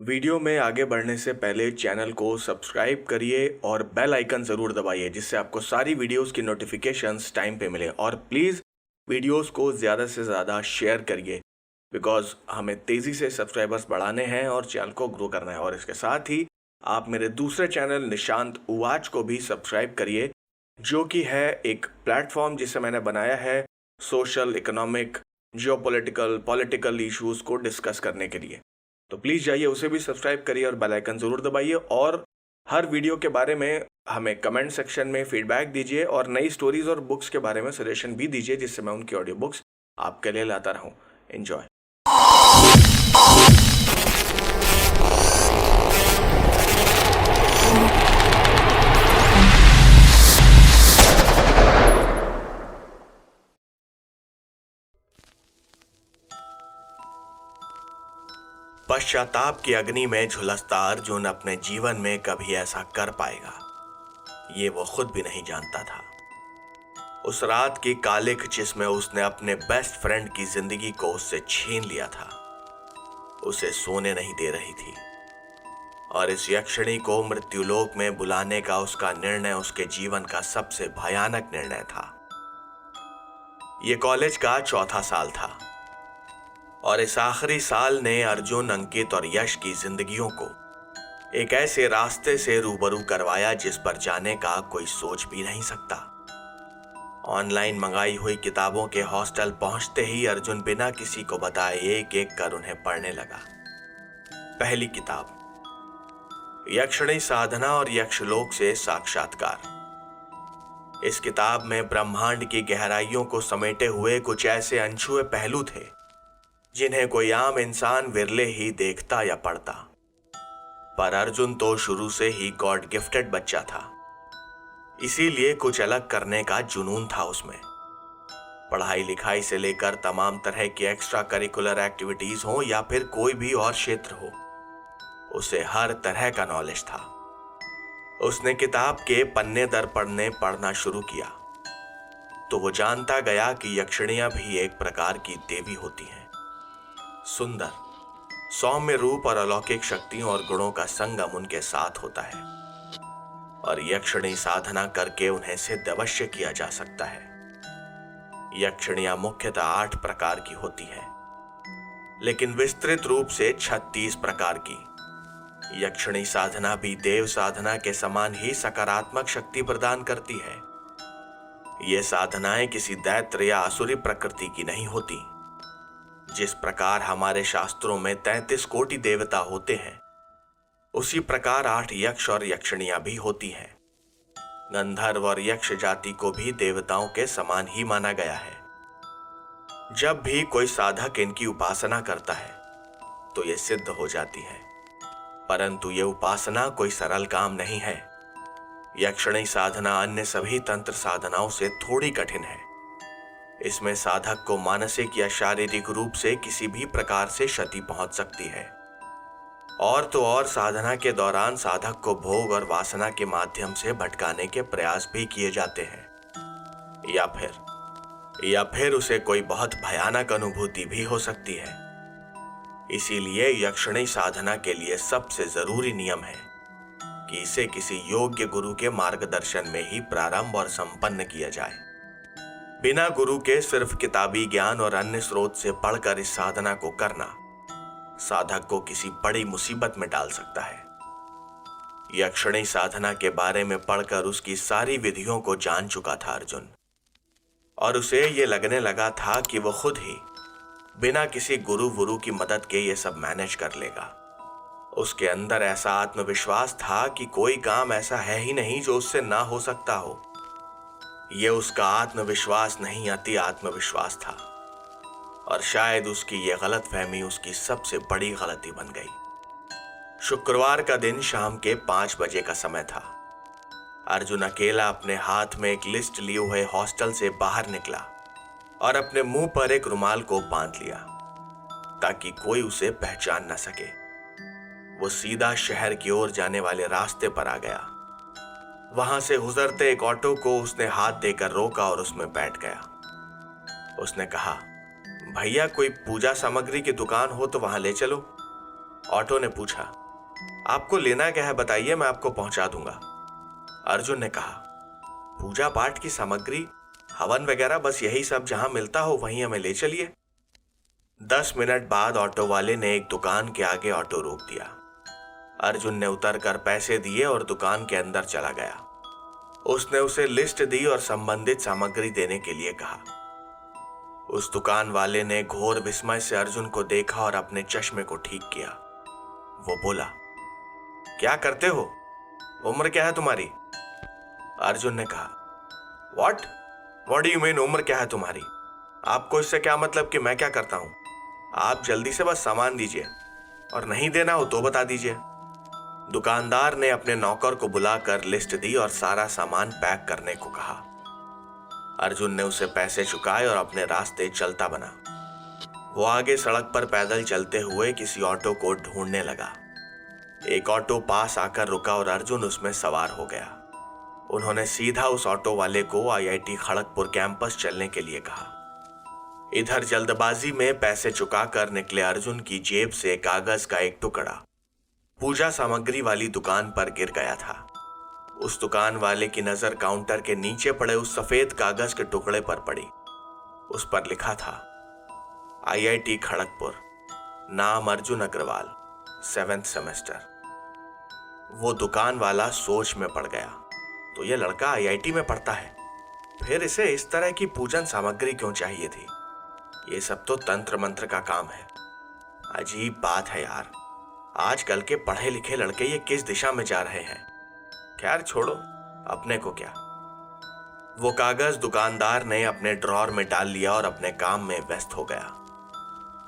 Video में आगे बढ़ने से पहले चैनल को सब्सक्राइब करिए और बेल आइकन ज़रूर दबाइए जिससे आपको सारी वीडियोस की नोटिफिकेशंस टाइम पे मिले। और प्लीज़ वीडियोस को ज़्यादा से ज़्यादा शेयर करिए बिकॉज हमें तेज़ी से सब्सक्राइबर्स बढ़ाने हैं और चैनल को ग्रो करना है। और इसके साथ ही आप मेरे दूसरे चैनल निशांत उवाच को भी सब्सक्राइब करिए, जो कि है एक प्लेटफॉर्म जिसे मैंने बनाया है social, economic, geopolitical, political issues को डिस्कस करने के लिए। तो प्लीज़ जाइए, उसे भी सब्सक्राइब करिए और बेल आइकन ज़रूर दबाइए। और हर वीडियो के बारे में हमें कमेंट सेक्शन में फीडबैक दीजिए और नई स्टोरीज और बुक्स के बारे में सजेशन भी दीजिए जिससे मैं उनकी ऑडियो बुक्स आपके लिए लाता रहूं। एंजॉय। पश्चाताप की अग्नि में झुलसता अर्जुन अपने जीवन में कभी ऐसा कर पाएगा, ये वो खुद भी नहीं जानता था। उस रात की कालिख जिसमें उसने अपने बेस्ट फ्रेंड की जिंदगी को उससे छीन लिया था, उसे सोने नहीं दे रही थी। और इस यक्षिणी को मृत्युलोक में बुलाने का उसका निर्णय उसके जीवन का सबसे भयानक निर्णय था। ये कॉलेज का चौथा साल था और इस आखिरी साल ने अर्जुन, अंकित और यश की जिंदगियों को एक ऐसे रास्ते से रूबरू करवाया जिस पर जाने का कोई सोच भी नहीं सकता। ऑनलाइन मंगाई हुई किताबों के हॉस्टल पहुंचते ही अर्जुन बिना किसी को बताए एक एक कर उन्हें पढ़ने लगा। पहली किताब, यक्षिणी साधना और यक्षलोक से साक्षात्कार। इस किताब में ब्रह्मांड की गहराइयों को समेटे हुए कुछ ऐसे अनछुए पहलू थे जिन्हें कोई आम इंसान विरले ही देखता या पढ़ता। पर अर्जुन तो शुरू से ही गॉड गिफ्टेड बच्चा था, इसीलिए कुछ अलग करने का जुनून था उसमें। पढ़ाई लिखाई से लेकर तमाम तरह की एक्स्ट्रा करिकुलर एक्टिविटीज हो या फिर कोई भी और क्षेत्र हो, उसे हर तरह का नॉलेज था। उसने किताब के पन्ने दर पन्ने पढ़ना शुरू किया तो वो जानता गया कि यक्षिणियां भी एक प्रकार की देवी होती हैं। सुंदर, सौम्य रूप और अलौकिक शक्तियों और गुणों का संगम उनके साथ होता है और यक्षिणी साधना करके उन्हें सिद्ध अवश्य किया जा सकता है। यक्षिणियां मुख्यतः 8 प्रकार की होती हैं, लेकिन विस्तृत रूप से 36 प्रकार की। यक्षिणी साधना भी देव साधना के समान ही सकारात्मक शक्ति प्रदान करती है। ये साधनाएं किसी दैत्य या असुरी प्रकृति की नहीं होती। जिस प्रकार हमारे शास्त्रों में 33 कोटि देवता होते हैं, उसी प्रकार 8 यक्ष और यक्षिणियां भी होती हैं। गंधर्व और यक्ष जाति को भी देवताओं के समान ही माना गया है। जब भी कोई साधक इनकी उपासना करता है तो ये सिद्ध हो जाती है, परंतु ये उपासना कोई सरल काम नहीं है। यक्षिणी साधना अन्य सभी तंत्र साधनाओं से थोड़ी कठिन है। इसमें साधक को मानसिक या शारीरिक रूप से किसी भी प्रकार से क्षति पहुंच सकती है। और तो और साधना के दौरान साधक को भोग और वासना के माध्यम से भटकाने के प्रयास भी किए जाते हैं या फिर उसे कोई बहुत भयानक अनुभूति भी हो सकती है। इसीलिए यक्षिणी साधना के लिए सबसे जरूरी नियम है कि इसे किसी योग्य गुरु के मार्गदर्शन में ही प्रारंभ और संपन्न किया जाए। बिना गुरु के सिर्फ किताबी ज्ञान और अन्य स्रोत से पढ़कर इस साधना को करना साधक को किसी बड़ी मुसीबत में डाल सकता है। यक्षिणी साधना के बारे में पढ़कर उसकी सारी विधियों को जान चुका था अर्जुन, और उसे ये लगने लगा था कि वो खुद ही बिना किसी गुरु की मदद के ये सब मैनेज कर लेगा। उसके अंदर ऐसा आत्मविश्वास था कि कोई काम ऐसा है ही नहीं जो उससे ना हो सकता हो। ये उसका आत्मविश्वास नहीं, अति आत्मविश्वास था, और शायद उसकी ये गलतफहमी उसकी सबसे बड़ी गलती बन गई। शुक्रवार का दिन शाम के 5 बजे का समय था। अर्जुन अकेला अपने हाथ में एक लिस्ट लिए हुए हॉस्टल से बाहर निकला और अपने मुंह पर एक रुमाल को बांध लिया ताकि कोई उसे पहचान न सके। वो सीधा शहर की ओर जाने वाले रास्ते पर आ गया। वहां से गुजरते एक ऑटो को उसने हाथ देकर रोका और उसमें बैठ गया। उसने कहा, भैया कोई पूजा सामग्री की दुकान हो तो वहां ले चलो। ऑटो ने पूछा, आपको लेना क्या है बताइए, मैं आपको पहुंचा दूंगा। अर्जुन ने कहा, पूजा पाठ की सामग्री, हवन वगैरह, बस यही सब, जहां मिलता हो वहीं हमें ले चलिए। 10 मिनट बाद ऑटो वाले ने एक दुकान के आगे ऑटो रोक दिया। अर्जुन ने उतरकर पैसे दिए और दुकान के अंदर चला गया। उसने उसे लिस्ट दी और संबंधित सामग्री देने के लिए कहा। उस दुकान वाले ने घोर विस्मय से अर्जुन को देखा और अपने चश्मे को ठीक किया। वो बोला, क्या करते हो, उम्र क्या है तुम्हारी? अर्जुन ने कहा, what what do you mean, उम्र क्या है तुम्हारी? आपको इससे क्या मतलब कि मैं क्या करता हूं? आप जल्दी से बस सामान दीजिए, और नहीं देना हो तो बता दीजिए। दुकानदार ने अपने नौकर को बुलाकर लिस्ट दी और सारा सामान पैक करने को कहा। अर्जुन ने उसे पैसे चुकाए और अपने रास्ते चलता बना। वो आगे सड़क पर पैदल चलते हुए किसी ऑटो को ढूंढने लगा। एक ऑटो पास आकर रुका और अर्जुन उसमें सवार हो गया। उन्होंने सीधा उस ऑटो वाले को आईआईटी खड़गपुर कैंपस चलने के लिए कहा। इधर जल्दबाजी में पैसे चुकाकर निकले अर्जुन की जेब से कागज का एक टुकड़ा पूजा सामग्री वाली दुकान पर गिर गया था। उस दुकान वाले की नजर काउंटर के नीचे पड़े उस सफेद कागज के टुकड़े पर पड़ी। उस पर लिखा था, आईआईटी खड़गपुर, नाम अर्जुन अग्रवाल, 7th सेमेस्टर। वो दुकान वाला सोच में पड़ गया, तो ये लड़का आईआईटी में पढ़ता है, फिर इसे इस तरह की पूजन सामग्री क्यों चाहिए थी? ये सब तो तंत्र मंत्र का काम है। अजीब बात है यार, आजकल के पढ़े लिखे लड़के ये किस दिशा में जा रहे हैं। खैर छोड़ो, अपने को क्या। वो कागज दुकानदार ने अपने ड्रॉर में डाल लिया और अपने काम में व्यस्त हो गया।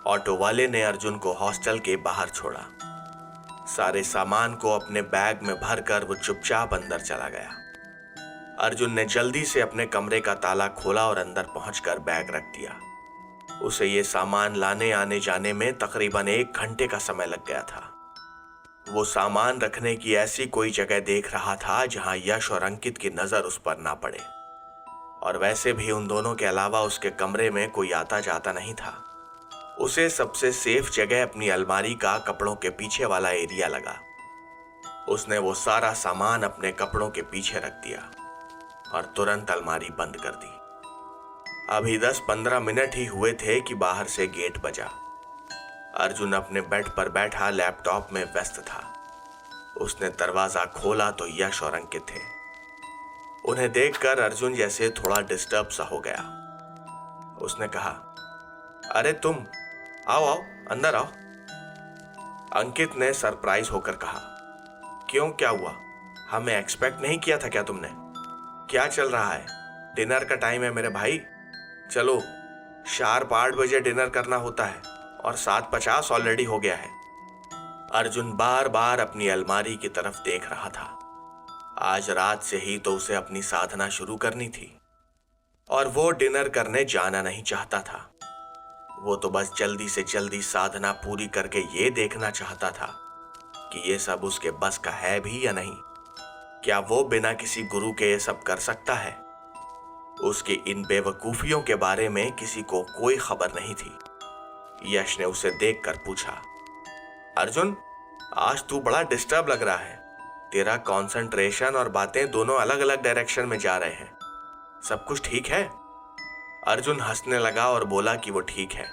ऑटो वाले ने अर्जुन को हॉस्टल के बाहर छोड़ा। सारे सामान को अपने बैग में भरकर वो चुपचाप अंदर चला गया। अर्जुन ने जल्दी से अपने कमरे का ताला खोला और अंदर पहुंचकर बैग रख दिया। उसे ये सामान लाने आने जाने में तकरीबन 1 घंटे का समय लग गया था। वो सामान रखने की ऐसी कोई जगह देख रहा था जहां यश और अंकित की नजर उस पर ना पड़े, और वैसे भी उन दोनों के अलावा उसके कमरे में कोई आता जाता नहीं था। उसे सबसे सेफ जगह अपनी अलमारी का कपड़ों के पीछे वाला एरिया लगा। उसने वो सारा सामान अपने कपड़ों के पीछे रख दिया और तुरंत अलमारी बंद कर दी। अभी 10-15 मिनट ही हुए थे कि बाहर से गेट बजा। अर्जुन अपने बेड पर बैठा लैपटॉप में व्यस्त था। उसने दरवाजा खोला तो यश और अंकित थे। उन्हें देखकर अर्जुन जैसे थोड़ा डिस्टर्ब सा हो गया। उसने कहा, अरे तुम, आओ आओ अंदर आओ। अंकित ने सरप्राइज होकर कहा, क्यों, क्या हुआ? हमें एक्सपेक्ट नहीं किया था क्या तुमने? क्या चल रहा है? डिनर का टाइम है मेरे भाई, चलो शार्प 8 बजे डिनर करना होता है और 7:50 ऑलरेडी हो गया है। अर्जुन बार बार अपनी अलमारी की तरफ देख रहा था। आज रात से ही तो उसे अपनी साधना शुरू करनी थी और वो डिनर करने जाना नहीं चाहता था। वो तो बस जल्दी से जल्दी साधना पूरी करके ये देखना चाहता था कि ये सब उसके बस का है भी या नहीं। क्या वो बिना किसी गुरु के ये सब कर सकता है? उसकी इन बेवकूफियों के बारे में किसी को कोई खबर नहीं थी। यश ने उसे देखकर पूछा, अर्जुन, आज तू बड़ा डिस्टर्ब लग रहा है। तेरा कंसंट्रेशन और बातें दोनों अलग अलग डायरेक्शन में जा रहे हैं। सब कुछ ठीक है? अर्जुन हंसने लगा और बोला कि वो ठीक है।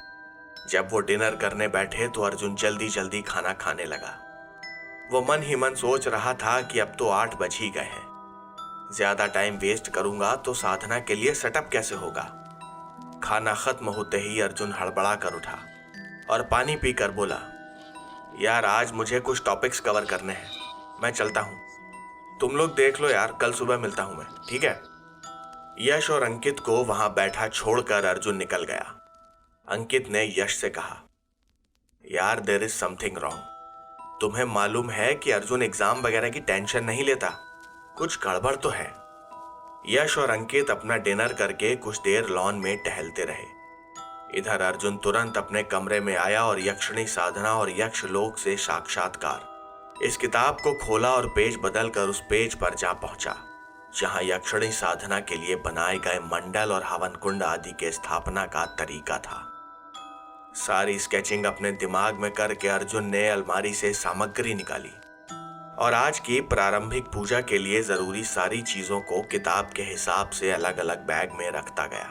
जब वो डिनर करने बैठे तो अर्जुन जल्दी जल्दी खाना खाने लगा। वो मन ही मन सोच रहा था कि अब तो 8 बज ही गए हैं। ज्यादा टाइम वेस्ट करूंगा तो साधना के लिए सेटअप कैसे होगा। खाना खत्म होते ही अर्जुन हड़बड़ा कर उठा और पानी पीकर बोला, यार आज मुझे कुछ टॉपिक्स कवर करने हैं, मैं चलता हूं। तुम लोग देख लो यार, कल सुबह मिलता हूं मैं, ठीक है? यश और अंकित को वहां बैठा छोड़कर अर्जुन निकल गया। अंकित ने यश से कहा, यार देयर इज समथिंग रॉन्ग। तुम्हें मालूम है कि अर्जुन एग्जाम वगैरह की टेंशन नहीं लेता, कुछ गड़बड़ तो है। यश और अंकित अपना डिनर करके कुछ देर लॉन में टहलते रहे। इधर अर्जुन तुरंत अपने कमरे में आया और यक्षिणी साधना और यक्ष लोक से साक्षात्कार इस किताब को खोला और पेज बदलकर उस पेज पर जा पहुंचा जहां यक्षिणी साधना के लिए बनाए गए मंडल और हवन कुंड आदि के स्थापना का तरीका था। सारी स्केचिंग अपने दिमाग में करके अर्जुन ने अलमारी से सामग्री निकाली और आज की प्रारंभिक पूजा के लिए जरूरी सारी चीजों को किताब के हिसाब से अलग अलग बैग में रखता गया।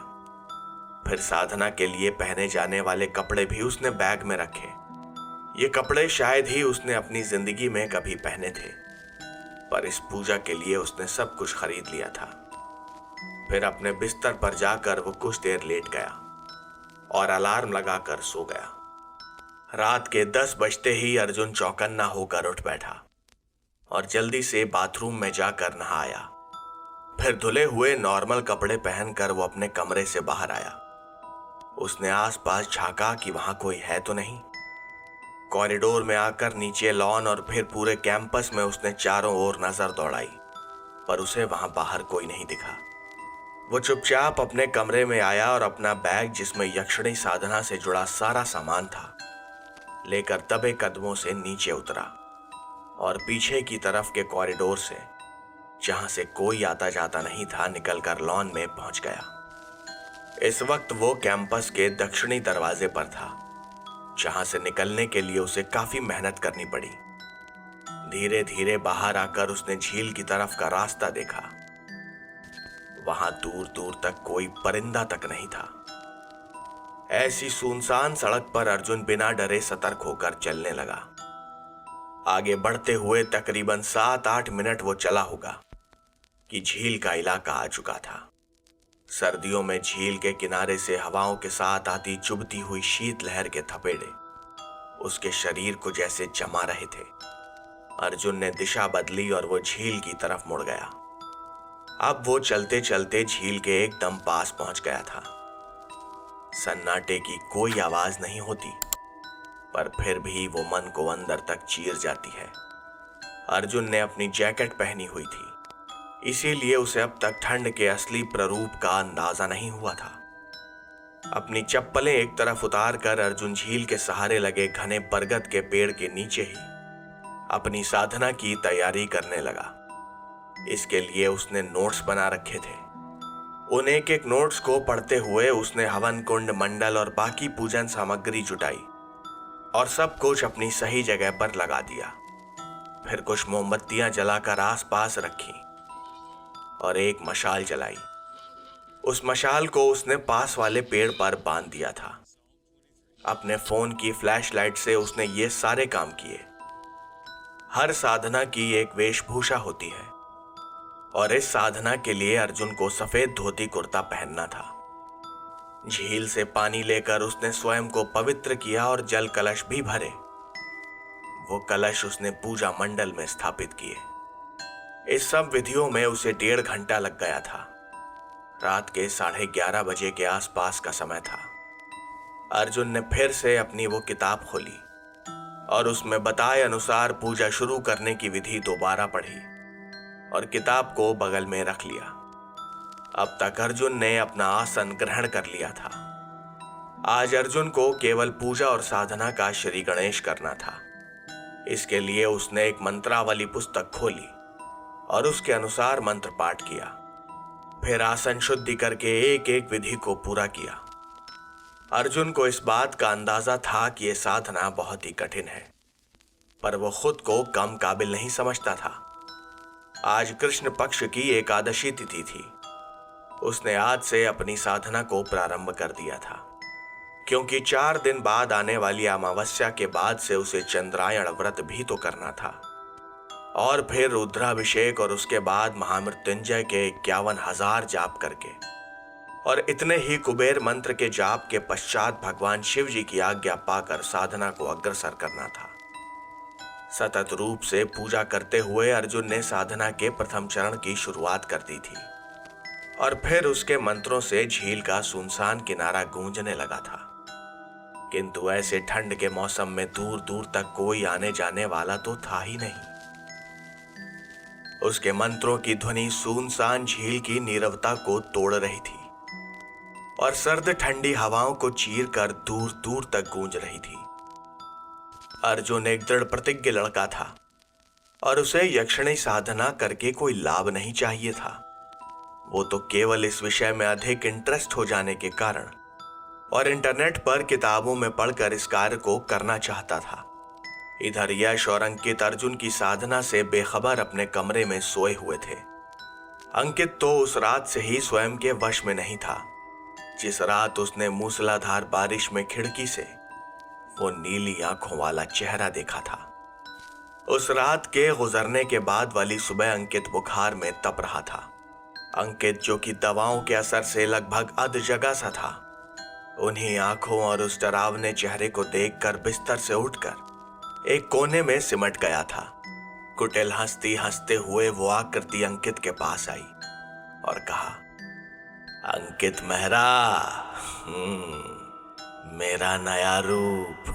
फिर साधना के लिए पहने जाने वाले कपड़े भी उसने बैग में रखे। ये कपड़े शायद ही उसने अपनी जिंदगी में कभी पहने थे, पर इस पूजा के लिए उसने सब कुछ खरीद लिया था। फिर अपने बिस्तर पर जाकर वो कुछ देर लेट गया और अलार्म लगाकर सो गया। रात के 10 बजते ही अर्जुन चौकन्ना होकर उठ बैठा और जल्दी से बाथरूम में जाकर नहाया। फिर धुले हुए नॉर्मल कपड़े पहनकर वो अपने कमरे से बाहर आया। उसने आसपास झांका कि वहां कोई है तो नहीं। कॉरिडोर में आकर नीचे लॉन और फिर पूरे कैंपस में उसने चारों ओर नजर दौड़ाई, पर उसे वहां बाहर कोई नहीं दिखा। वो चुपचाप अपने कमरे में आया और अपना बैग, जिसमें यक्षिणी साधना से जुड़ा सारा सामान था, लेकर दबे कदमों से नीचे उतरा और पीछे की तरफ के कॉरिडोर से, जहां से कोई आता जाता नहीं था, निकलकर लॉन में पहुंच गया। इस वक्त वो कैंपस के दक्षिणी दरवाजे पर था, जहां से निकलने के लिए उसे काफी मेहनत करनी पड़ी। धीरे धीरे बाहर आकर उसने झील की तरफ का रास्ता देखा। वहां दूर दूर तक कोई परिंदा तक नहीं था। ऐसी सुनसान सड़क पर अर्जुन बिना डरे सतर्क होकर चलने लगा। आगे बढ़ते हुए तकरीबन 7-8 मिनट वो चला होगा कि झील का इलाका आ चुका था। सर्दियों में झील के किनारे से हवाओं के साथ आती चुभती हुई शीत लहर के थपेड़े उसके शरीर को जैसे जमा रहे थे। अर्जुन ने दिशा बदली और वो झील की तरफ मुड़ गया। अब वो चलते चलते झील के एकदम पास पहुंच गया था। सन्नाटे की कोई आवाज नहीं होती, पर फिर भी वो मन को अंदर तक चीर जाती है। अर्जुन ने अपनी जैकेट पहनी हुई थी, इसीलिए उसे अब तक ठंड के असली प्ररूप का अंदाजा नहीं हुआ था। अपनी चप्पलें एक तरफ उतार कर अर्जुन झील के सहारे लगे घने बरगद के पेड़ के नीचे ही अपनी साधना की तैयारी करने लगा। इसके लिए उसने नोट्स बना रखे थे। उन एक एक नोट्स को पढ़ते हुए उसने हवन कुंड, मंडल और बाकी पूजन सामग्री जुटाई और सब कुछ अपनी सही जगह पर लगा दिया। फिर कुछ मोमबत्तियां जलाकर आसपास रखी और एक मशाल जलाई। उस मशाल को उसने पास वाले पेड़ पर बांध दिया था। अपने फोन की फ्लैशलाइट से उसने ये सारे काम किए। हर साधना की एक वेशभूषा होती है और इस साधना के लिए अर्जुन को सफेद धोती कुर्ता पहनना था। झील से पानी लेकर उसने स्वयं को पवित्र किया और जल कलश भी भरे। वो कलश उसने पूजा मंडल में स्थापित किए। इस सब विधियों में उसे 1.5 घंटा लग गया था। रात के 11:30 बजे के आसपास का समय था। अर्जुन ने फिर से अपनी वो किताब खोली और उसमें बताए अनुसार पूजा शुरू करने की विधि दोबारा पढ़ी और किताब को बगल में रख लिया। अब तक अर्जुन ने अपना आसन ग्रहण कर लिया था। आज अर्जुन को केवल पूजा और साधना का श्री गणेश करना था। इसके लिए उसने एक मंत्रावली पुस्तक खोली और उसके अनुसार मंत्र पाठ किया। फिर आसन शुद्धि करके एक एक विधि को पूरा किया। अर्जुन को इस बात का अंदाजा था कि यह साधना बहुत ही कठिन है, पर वो खुद को कम काबिल नहीं समझता था। आज कृष्ण पक्ष की एकादशी तिथि थी। उसने आज से अपनी साधना को प्रारंभ कर दिया था, क्योंकि 4 दिन बाद आने वाली अमावस्या के बाद से उसे चंद्रायण व्रत भी तो करना था और फिर रुद्राभिषेक और उसके बाद महामृत्युंजय के 51,000 जाप करके और इतने ही कुबेर मंत्र के जाप के पश्चात भगवान शिव जी की आज्ञा पाकर साधना को अग्रसर करना था। सतत रूप से पूजा करते हुए अर्जुन ने साधना के प्रथम चरण की शुरुआत कर दी थी और फिर उसके मंत्रों से झील का सुनसान किनारा गूंजने लगा था। किंतु ऐसे ठंड के मौसम में दूर दूर तक कोई आने जाने वाला तो था ही नहीं। उसके मंत्रों की ध्वनि सुनसान झील की नीरवता को तोड़ रही थी और सर्द ठंडी हवाओं को चीरकर दूर दूर तक गूंज रही थी। अर्जुन एक दृढ़ प्रतिज्ञ लड़का था और उसे यक्षिणी साधना करके कोई लाभ नहीं चाहिए था। वो तो केवल इस विषय में अधिक इंटरेस्ट हो जाने के कारण और इंटरनेट पर किताबों में पढ़कर इस कार्य को करना चाहता था। इधर यश और अंकित अर्जुन की साधना से बेखबर अपने कमरे में सोए हुए थे। अंकित तो उस रात से ही स्वयं के वश में नहीं था, जिस रात उसने मूसलाधार बारिश में खिड़की से वो नीली आंखों वाला चेहरा देखा था। उस रात के गुजरने के बाद वाली सुबह अंकित बुखार में तप रहा था। अंकित, जो कि दवाओं के असर से लगभग अध जगा सा था, उन्हीं आंखों और उस डरावने चेहरे को देखकर बिस्तर से उठकर एक कोने में सिमट गया था। कुटिल हंसती हंसते हुए वो आकृति अंकित के पास आई और कहा, अंकित मेहरा, मेरा नया रूप।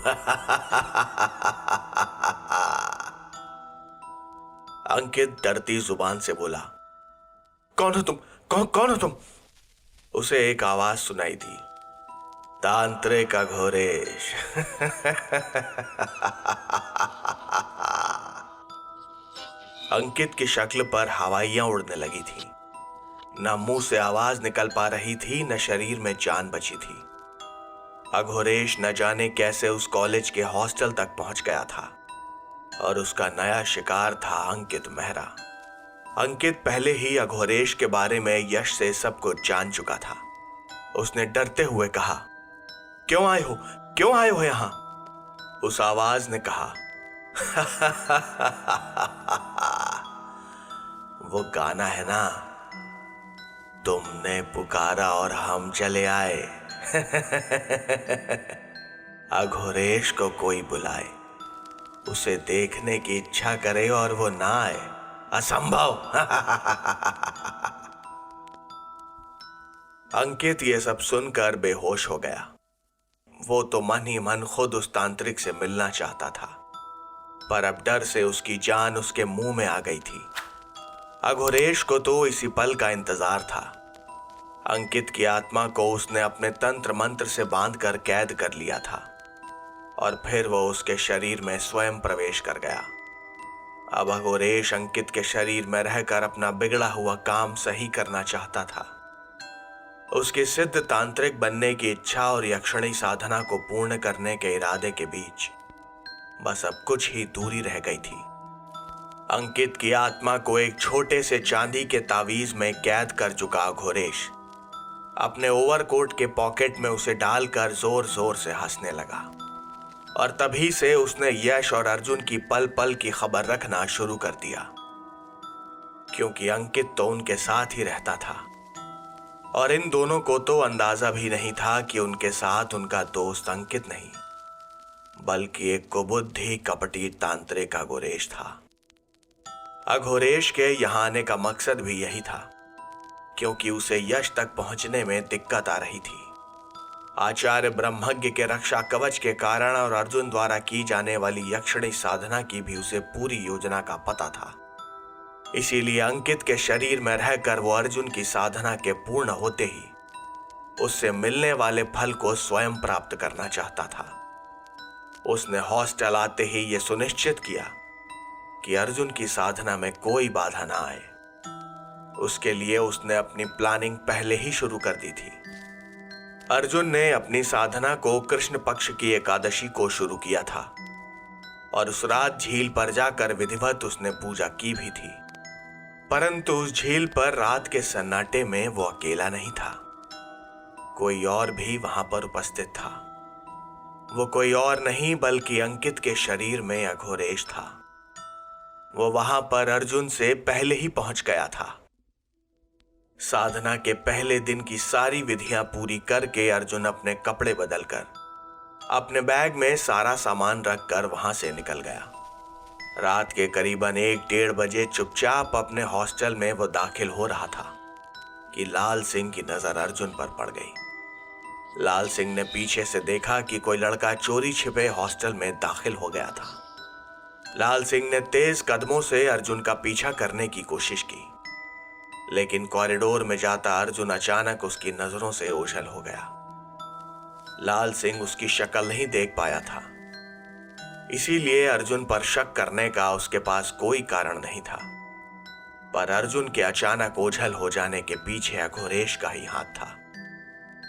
अंकित डरती जुबान से बोला, कौन हो तुम? कौन हो तुम? उसे एक आवाज सुनाई दी, तांत्रिक अघोरेश। अंकित की शक्ल पर हवाइयां उड़ने लगी थी। न मुंह से आवाज निकल पा रही थी, न शरीर में जान बची थी। अघोरेश न जाने कैसे उस कॉलेज के हॉस्टल तक पहुंच गया था और उसका नया शिकार था अंकित मेहरा। अंकित पहले ही अघोरेश के बारे में यश से सब कुछ जान चुका था। उसने डरते हुए कहा, क्यों आए हो? क्यों आए हो यहां? उस आवाज ने कहा, वो गाना है ना, तुमने पुकारा और हम चले आए। अघोरेश को कोई बुलाए, उसे देखने की इच्छा करे और वो ना आए, असंभव। अंकित ये सब सुनकर बेहोश हो गया। वो तो मन ही मन खुद उस तांत्रिक से मिलना चाहता था, पर अब डर से उसकी जान उसके मुंह में आ गई थी। अघोरेश को तो इसी पल का इंतजार था। अंकित की आत्मा को उसने अपने तंत्र मंत्र से बांधकर कैद कर लिया था और फिर वो उसके शरीर में स्वयं प्रवेश कर गया। अब अघोरेश अंकित के शरीर में रहकर अपना बिगड़ा हुआ काम सही करना चाहता था। उसकी सिद्ध तांत्रिक बनने की इच्छा और यक्षिणी साधना को पूर्ण करने के इरादे के बीच बस अब कुछ ही दूरी रह गई थी। अंकित की आत्मा को एक छोटे से चांदी के तावीज में कैद कर चुका अघोरेश अपने ओवरकोट के पॉकेट में उसे डालकर जोर जोर से हंसने लगा। और तभी से उसने यश और अर्जुन की पल पल की खबर रखना शुरू कर दिया, क्योंकि अंकित तो उनके साथ ही रहता था और इन दोनों को तो अंदाजा भी नहीं था कि उनके साथ उनका दोस्त अंकित नहीं, बल्कि एक कुबुद्धि कपटी तांत्रिक अघोरेश था। अघोरेश के यहां आने का मकसद भी यही था, क्योंकि उसे यश तक पहुंचने में दिक्कत आ रही थी। आचार्य ब्रह्मज्ञ के रक्षा कवच के कारण और अर्जुन द्वारा की जाने वाली यक्षिणी साधना की भी उसे पूरी योजना का पता था। इसीलिए अंकित के शरीर में रहकर वो अर्जुन की साधना के पूर्ण होते ही उससे मिलने वाले फल को स्वयं प्राप्त करना चाहता था। उसने हॉस्टल आते ही ये सुनिश्चित किया कि अर्जुन की साधना में कोई बाधा ना आए। उसके लिए उसने अपनी प्लानिंग पहले ही शुरू कर दी थी। अर्जुन ने अपनी साधना को कृष्ण पक्ष की एकादशी को शुरू किया था और उस रात झील पर जाकर विधिवत उसने पूजा की भी थी। परंतु उस झील पर रात के सन्नाटे में वो अकेला नहीं था, कोई और भी वहां पर उपस्थित था। वो कोई और नहीं बल्कि अंकित के शरीर में अघोरेश था। वो वहां पर अर्जुन से पहले ही पहुंच गया था। साधना के पहले दिन की सारी विधियां पूरी करके अर्जुन अपने कपड़े बदलकर अपने बैग में सारा सामान रखकर वहां से निकल गया। रात के करीबन 1-1:30 बजे चुपचाप अपने हॉस्टल में वो दाखिल हो रहा था कि लाल सिंह की नजर अर्जुन पर पड़ गई। लाल सिंह ने पीछे से देखा कि कोई लड़का चोरी छिपे हॉस्टल में दाखिल हो गया था। लाल सिंह ने तेज कदमों से अर्जुन का पीछा करने की कोशिश की, लेकिन कॉरिडोर में जाता अर्जुन अचानक उसकी नजरों से ओझल हो गया। लाल सिंह उसकी शक्ल नहीं देख पाया था, इसीलिए अर्जुन पर शक करने का उसके पास कोई कारण नहीं था। पर अर्जुन के अचानक ओझल हो जाने के पीछे अघोरेश का ही हाथ था।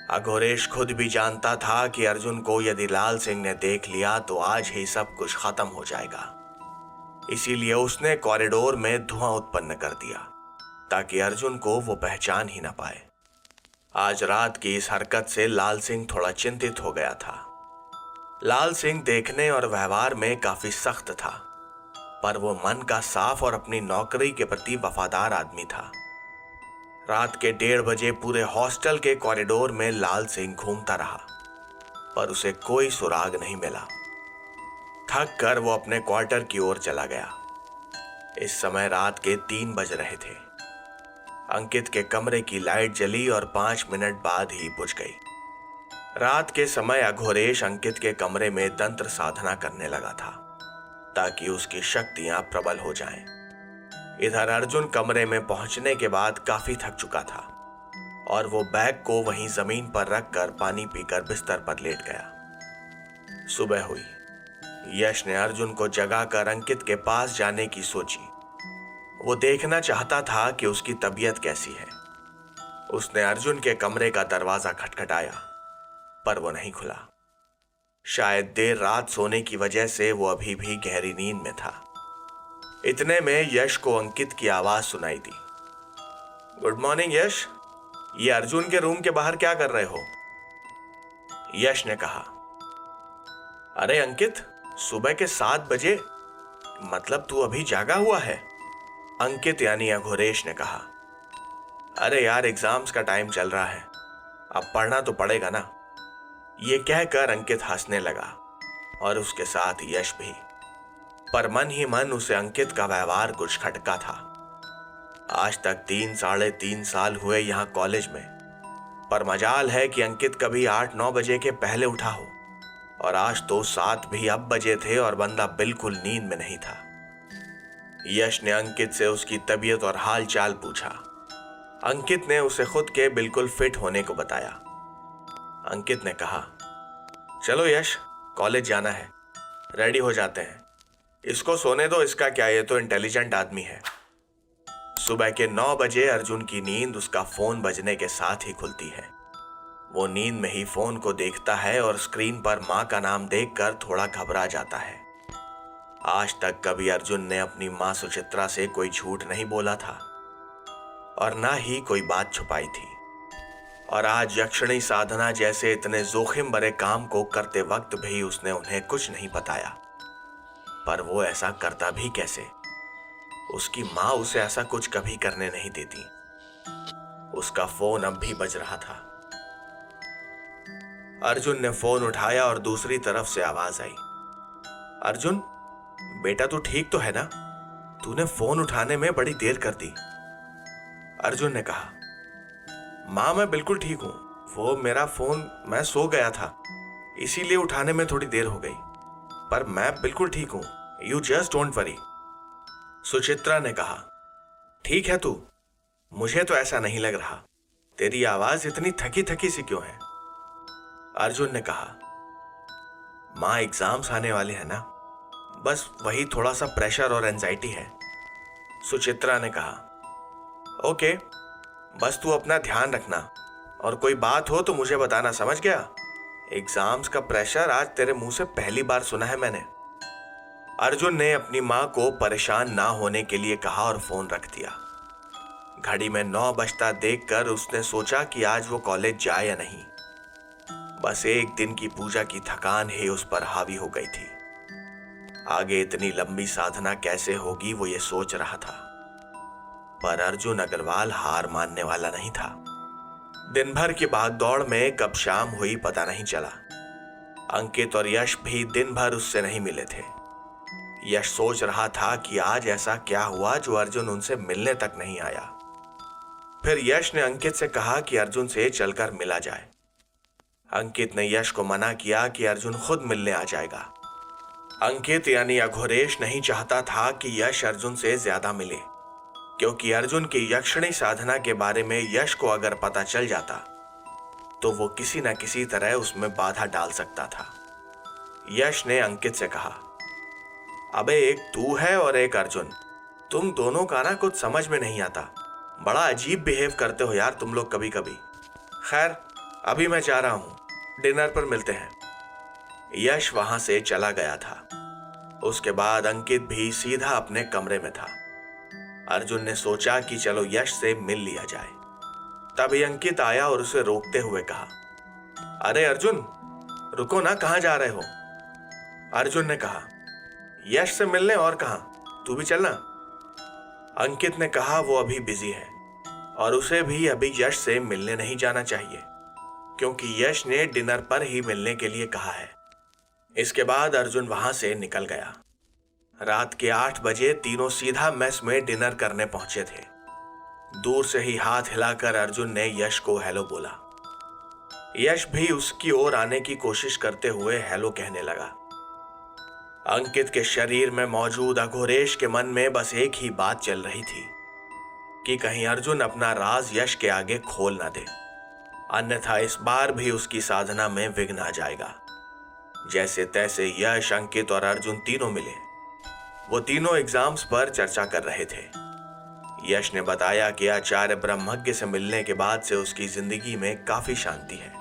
अघोरेश खुद भी जानता था कि अर्जुन को यदि लाल सिंह ने देख लिया तो आज ही सब कुछ खत्म हो जाएगा। इसीलिए उसने कॉरिडोर में धुआं उत्पन्न कर दिया ताकि अर्जुन को वो पहचान ही ना पाए। आज रात की इस हरकत से लाल सिंह थोड़ा चिंतित हो गया था। लाल सिंह देखने और व्यवहार में काफी सख्त था, पर वो मन का साफ और अपनी नौकरी के प्रति वफादार आदमी था। रात के 1:30 बजे पूरे हॉस्टल के कॉरिडोर में लाल सिंह घूमता रहा, पर उसे कोई सुराग नहीं मिला। थक कर वो अपने क्वार्टर की ओर चला गया। इस समय रात के 3 बज रहे थे। अंकित के कमरे की लाइट जली और 5 मिनट बाद ही बुझ गई। रात के समय अघोरेश अंकित के कमरे में तंत्र साधना करने लगा था ताकि उसकी शक्तियां प्रबल हो जाएं। इधर अर्जुन कमरे में पहुंचने के बाद काफी थक चुका था और वो बैग को वहीं जमीन पर रखकर पानी पीकर बिस्तर पर लेट गया। सुबह हुई। यश ने अर्जुन को जगाकर अंकित के पास जाने की सोची। वो देखना चाहता था कि उसकी तबीयत कैसी है। उसने अर्जुन के कमरे का दरवाजा खटखटाया, पर वो नहीं खुला। शायद देर रात सोने की वजह से वो अभी भी गहरी नींद में था। इतने में यश को अंकित की आवाज सुनाई दी। गुड मॉर्निंग यश, ये अर्जुन के रूम के बाहर क्या कर रहे हो? यश ने कहा, अरे अंकित, सुबह के 7 बजे, मतलब तू अभी जागा हुआ है? अंकित यानी अघोरेश ने कहा, अरे यार, एग्जाम्स का टाइम चल रहा है, अब पढ़ना तो पड़ेगा ना। ये कहकर अंकित हंसने लगा और उसके साथ यश भी, पर मन ही मन उसे अंकित का व्यवहार कुछ खटका था। आज तक 3-3.5 साल हुए यहां कॉलेज में, पर मजाल है कि अंकित कभी 8-9 बजे के पहले उठा हो, और आज तो 7 भी अब बजे थे और बंदा बिल्कुल नींद में नहीं था। यश ने अंकित से उसकी तबीयत और हाल चाल पूछा। अंकित ने उसे खुद के बिल्कुल फिट होने को बताया। अंकित ने कहा, चलो यश, कॉलेज जाना है, रेडी हो जाते हैं। इसको सोने दो, इसका क्या, ये तो इंटेलिजेंट आदमी है। सुबह के 9 बजे अर्जुन की नींद उसका फोन बजने के साथ ही खुलती है। वो नींद में ही फोन को देखता है और स्क्रीन पर मां का नाम देखकर थोड़ा घबरा जाता है। आज तक कभी अर्जुन ने अपनी मां सुचित्रा से कोई झूठ नहीं बोला था और ना ही कोई बात छुपाई थी, और आज यक्षिणी साधना जैसे इतने जोखिम भरे काम को करते वक्त भी उसने उन्हें कुछ नहीं बताया। पर वो ऐसा करता भी कैसे? उसकी मां उसे ऐसा कुछ कभी करने नहीं देती। उसका फोन अब भी बज रहा था। अर्जुन ने फोन उठाया और दूसरी तरफ से आवाज आई, अर्जुन बेटा, तू ठीक तो है ना? तूने फोन उठाने में बड़ी देर कर दी। अर्जुन ने कहा, मां मैं बिल्कुल ठीक हूं, वो मेरा फोन, मैं सो गया था, इसीलिए उठाने में थोड़ी देर हो गई, पर मैं बिल्कुल ठीक हूं, you just don't worry. Suchitra ने कहा, ठीक है तू, मुझे तो ऐसा नहीं लग रहा, तेरी आवाज इतनी थकी थकी सी क्यों है? अर्जुन ने कहा, मां एग्जाम्स आने वाले हैं ना, बस वही थोड़ा सा प्रेशर और एंजाइटी है। सुचित्रा ने कहा, ओके, बस तू अपना ध्यान रखना और कोई बात हो तो मुझे बताना, समझ गया? एग्जाम्स का प्रेशर आज तेरे मुंह से पहली बार सुना है मैंने। अर्जुन ने अपनी मां को परेशान ना होने के लिए कहा और फोन रख दिया। घड़ी में 9 बजता देखकर उसने सोचा कि आज वो कॉलेज जाए या नहीं। बस एक दिन की पूजा की थकान ही उस पर हावी हो गई थी। आगे इतनी लंबी साधना कैसे होगी वो ये सोच रहा था, पर अर्जुन अग्रवाल हार मानने वाला नहीं था। दिन भर की भागदौड़ में कब शाम हुई पता नहीं चला। अंकित और यश भी दिन भर उससे नहीं मिले थे। यश सोच रहा था कि आज ऐसा क्या हुआ जो अर्जुन उनसे मिलने तक नहीं आया। फिर यश ने अंकित से कहा कि अर्जुन से चलकर मिला जाए। अंकित ने यश को मना किया कि अर्जुन खुद मिलने आ जाएगा। अंकित यानी अघोरेश नहीं चाहता था कि यश अर्जुन से ज्यादा मिले, क्योंकि अर्जुन की यक्षिणी साधना के बारे में यश को अगर पता चल जाता तो वो किसी न किसी तरह उसमें बाधा डाल सकता था। यश ने अंकित से कहा, अबे एक तू है और एक अर्जुन, तुम दोनों का ना कुछ समझ में नहीं आता, बड़ा अजीब बिहेव करते हो यार तुम लोग कभी कभी। खैर अभी मैं जा रहा हूं, डिनर पर मिलते हैं। यश वहां से चला गया था। उसके बाद अंकित भी सीधा अपने कमरे में था। अर्जुन ने सोचा कि चलो यश से मिल लिया जाए। तभी अंकित आया और उसे रोकते हुए कहा, अरे अर्जुन, रुको ना, कहां जा रहे हो? अर्जुन ने कहा, यश से मिलने, और कहां, तू भी चलना। अंकित ने कहा वो अभी बिजी है और उसे भी अभी यश से मिलने नहीं जाना चाहिए, क्योंकि यश ने डिनर पर ही मिलने के लिए कहा है। इसके बाद अर्जुन वहां से निकल गया। रात के 8 बजे तीनों सीधा मेस में डिनर करने पहुंचे थे। दूर से ही हाथ हिलाकर अर्जुन ने यश को हेलो बोला। यश भी उसकी ओर आने की कोशिश करते हुए हेलो कहने लगा। अंकित के शरीर में मौजूद अघोरेश के मन में बस एक ही बात चल रही थी कि कहीं अर्जुन अपना राज यश के आगे खोल ना दे, अन्यथा इस बार भी उसकी साधना में विघ्न आ जाएगा। जैसे तैसे यश, अंकित और अर्जुन तीनों मिले। वो तीनों एग्जाम्स पर चर्चा कर रहे थे। यश ने बताया कि आचार्य ब्रह्मज्ञ से मिलने के बाद से उसकी जिंदगी में काफी शांति है,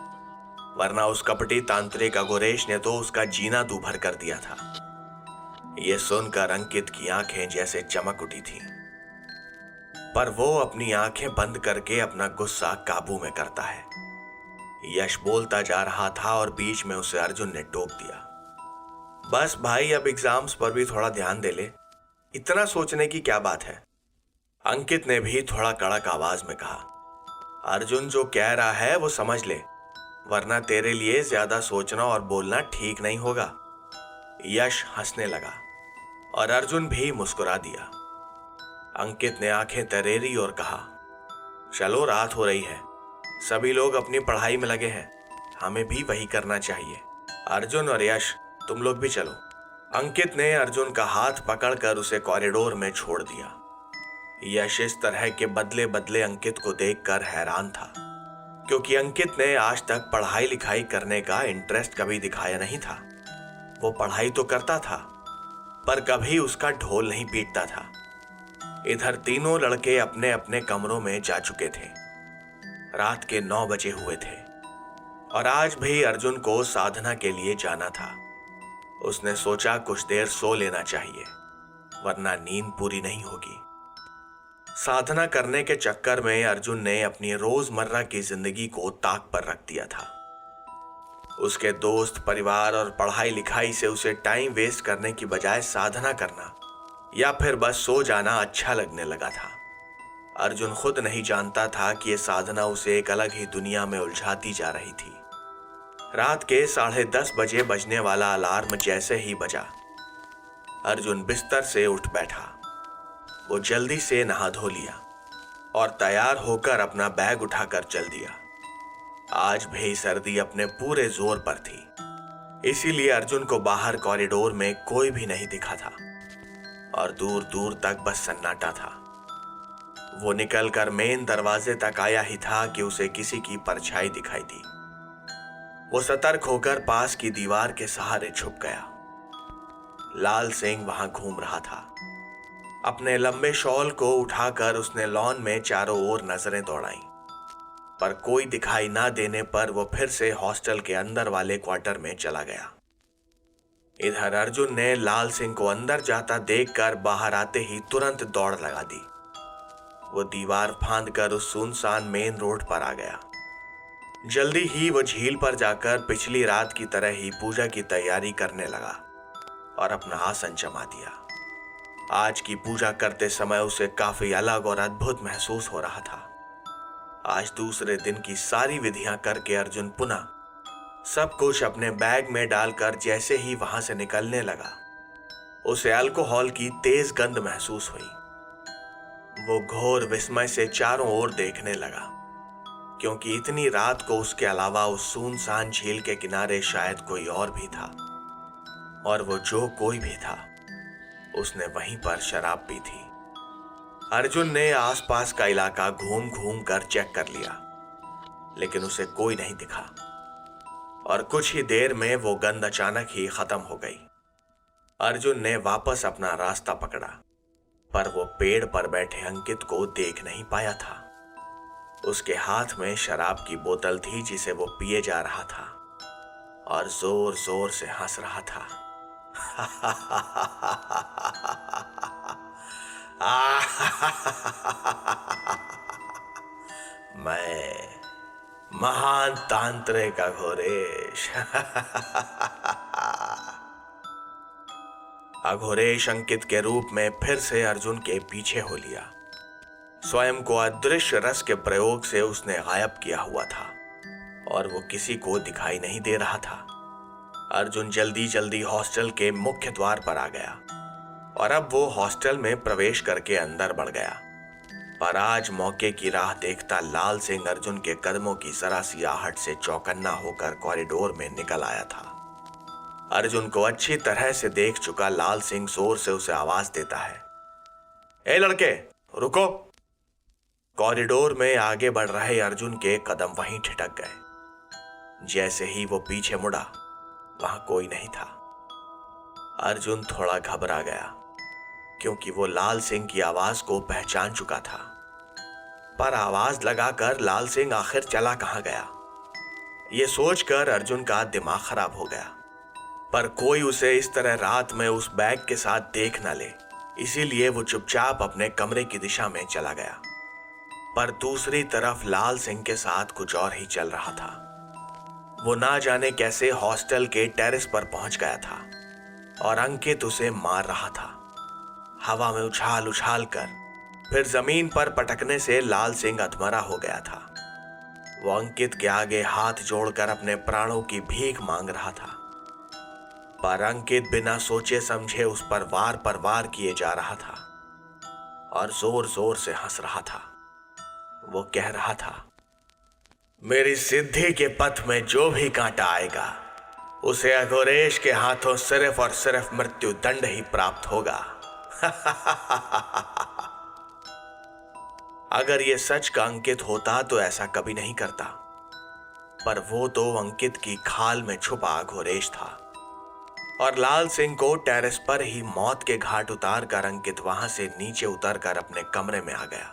वरना उस कपटी तांत्रिक अघोरेश ने तो उसका जीना दूभर कर दिया था। यह सुनकर अंकित की आंखें जैसे चमक उठी थीं, पर वो अपनी आंखें बंद करके अपना गुस्सा काबू में करता है। यश बोलता जा रहा था और बीच में उसे अर्जुन ने टोक दिया, बस भाई, अब एग्जाम्स पर भी थोड़ा ध्यान दे ले, इतना सोचने की क्या बात है। अंकित ने भी थोड़ा कड़क आवाज में कहा, अर्जुन जो कह रहा है वो समझ ले, वरना तेरे लिए ज्यादा सोचना और बोलना ठीक नहीं होगा। यश हंसने लगा और अर्जुन भी मुस्कुरा दिया। अंकित ने आंखें तरेरी और कहा, चलो, रात हो रही है, सभी लोग अपनी पढ़ाई में लगे हैं, हमें भी वही करना चाहिए। अर्जुन और यश, तुम लोग भी चलो। अंकित ने अर्जुन का हाथ पकड़कर उसे कॉरिडोर में छोड़ दिया। यश इस तरह के बदले बदले अंकित को देखकर हैरान था, क्योंकि अंकित ने आज तक पढ़ाई लिखाई करने का इंटरेस्ट कभी दिखाया नहीं था। वो पढ़ाई तो करता था, पर कभी उसका ढोल नहीं पीटता था। इधर तीनों लड़के अपने अपने कमरों में जा चुके थे। रात के 9 बजे हुए थे और आज भी अर्जुन को साधना के लिए जाना था। उसने सोचा कुछ देर सो लेना चाहिए, वरना नींद पूरी नहीं होगी। साधना करने के चक्कर में अर्जुन ने अपनी रोजमर्रा की जिंदगी को ताक पर रख दिया था। उसके दोस्त, परिवार और पढ़ाई लिखाई से उसे टाइम वेस्ट करने की बजाय साधना करना या फिर बस सो जाना अच्छा लगने लगा था। अर्जुन खुद नहीं जानता था कि यह साधना उसे एक अलग ही दुनिया में उलझाती जा रही थी। रात के 10:30 बजे बजने वाला अलार्म जैसे ही बजा, अर्जुन बिस्तर से उठ बैठा। वो जल्दी से नहा धो लिया और तैयार होकर अपना बैग उठाकर चल दिया। आज भी सर्दी अपने पूरे जोर पर थी, इसीलिए अर्जुन को बाहर कॉरिडोर में कोई भी नहीं दिखा था और दूर दूर तक बस सन्नाटा था। वो निकलकर मेन दरवाजे तक आया ही था कि उसे किसी की परछाई दिखाई दी। वो सतर्क होकर पास की दीवार के सहारे छुप गया। लाल सिंह वहां घूम रहा था। अपने लंबे शॉल को उठाकर उसने लॉन में चारों ओर नजरें दौड़ाई, पर कोई दिखाई ना देने पर वो फिर से हॉस्टल के अंदर वाले क्वार्टर में चला गया। इधर अर्जुन ने लाल सिंह को अंदर जाता देखकर बाहर आते ही तुरंत दौड़ लगा दी। वो दीवार फांदकर उस सुनसान मेन रोड पर आ गया। जल्दी ही वो झील पर जाकर पिछली रात की तरह ही पूजा की तैयारी करने लगा और अपना आसन जमा दिया। आज की पूजा करते समय उसे काफी अलग और अद्भुत महसूस हो रहा था। आज दूसरे दिन की सारी विधियां करके अर्जुन पुनः सब कुछ अपने बैग में डालकर जैसे ही वहां से निकलने लगा, उसे अल्कोहल की तेज गंध महसूस हुई। वो घोर विस्मय से चारों ओर देखने लगा, क्योंकि इतनी रात को उसके अलावा उस सुनसान झील के किनारे शायद कोई और भी था, और वो जो कोई भी था उसने वहीं पर शराब पी थी। अर्जुन ने आसपास का इलाका घूम घूम कर चेक कर लिया, लेकिन उसे कोई नहीं दिखा और कुछ ही देर में वो गंध अचानक ही खत्म हो गई। अर्जुन ने वापस अपना रास्ता पकड़ा, पर वो पेड़ पर बैठे अंकित को देख नहीं पाया था। उसके हाथ में शराब की बोतल थी जिसे वो पिए जा रहा था और जोर जोर से हंस रहा था। मैं महान तांत्रिक अघोरेश। अघोरेश अंकित के रूप में फिर से अर्जुन के पीछे हो लिया। स्वयं को अदृश्य रस के प्रयोग से उसने गायब किया हुआ था और वो किसी को दिखाई नहीं दे रहा था। अर्जुन जल्दी जल्दी हॉस्टल के मुख्य द्वार पर आ गया और अब वो हॉस्टल में प्रवेश करके अंदर बढ़ गया। पर आज मौके की राह देखता लाल सिंह अर्जुन के कदमों की जरा सी आहट से चौकन्ना होकर कॉरिडोर में निकल आया था। अर्जुन को अच्छी तरह से देख चुका लाल सिंह जोर से उसे आवाज देता है, ए लड़के रुको। कॉरिडोर में आगे बढ़ रहे अर्जुन के कदम वहीं ठिठक गए। जैसे ही वो पीछे मुड़ा, वहां कोई नहीं था। अर्जुन थोड़ा घबरा गया क्योंकि वो लाल सिंह की आवाज को पहचान चुका था। पर आवाज लगाकर लाल सिंह आखिर चला कहां गया, ये सोचकर अर्जुन का दिमाग खराब हो गया। पर कोई उसे इस तरह रात में उस बैग के साथ देख न ले, इसीलिए वो चुपचाप अपने कमरे की दिशा में चला गया। पर दूसरी तरफ लाल सिंह के साथ कुछ और ही चल रहा था। वो ना जाने कैसे हॉस्टल के टेरेस पर पहुंच गया था और अंकित उसे मार रहा था। हवा में उछाल उछाल कर फिर जमीन पर पटकने से लाल सिंह अधमरा हो गया था। वो अंकित के आगे हाथ जोड़कर अपने प्राणों की भीख मांग रहा था। पर अंकित बिना सोचे समझे उस पर वार किए जा रहा था और जोर जोर से हंस रहा था। वो कह रहा था, मेरी सिद्धि के पथ में जो भी कांटा आएगा उसे अघोरेश के हाथों सिर्फ और सिर्फ मृत्यु दंड ही प्राप्त होगा। अगर ये सच का अंकित होता तो ऐसा कभी नहीं करता, पर वो तो अंकित की खाल में छुपा अघोरेश था और लाल सिंह को टेरेस पर ही मौत के घाट उतार कर अंकित वहां से नीचे उतर कर अपने कमरे में आ गया।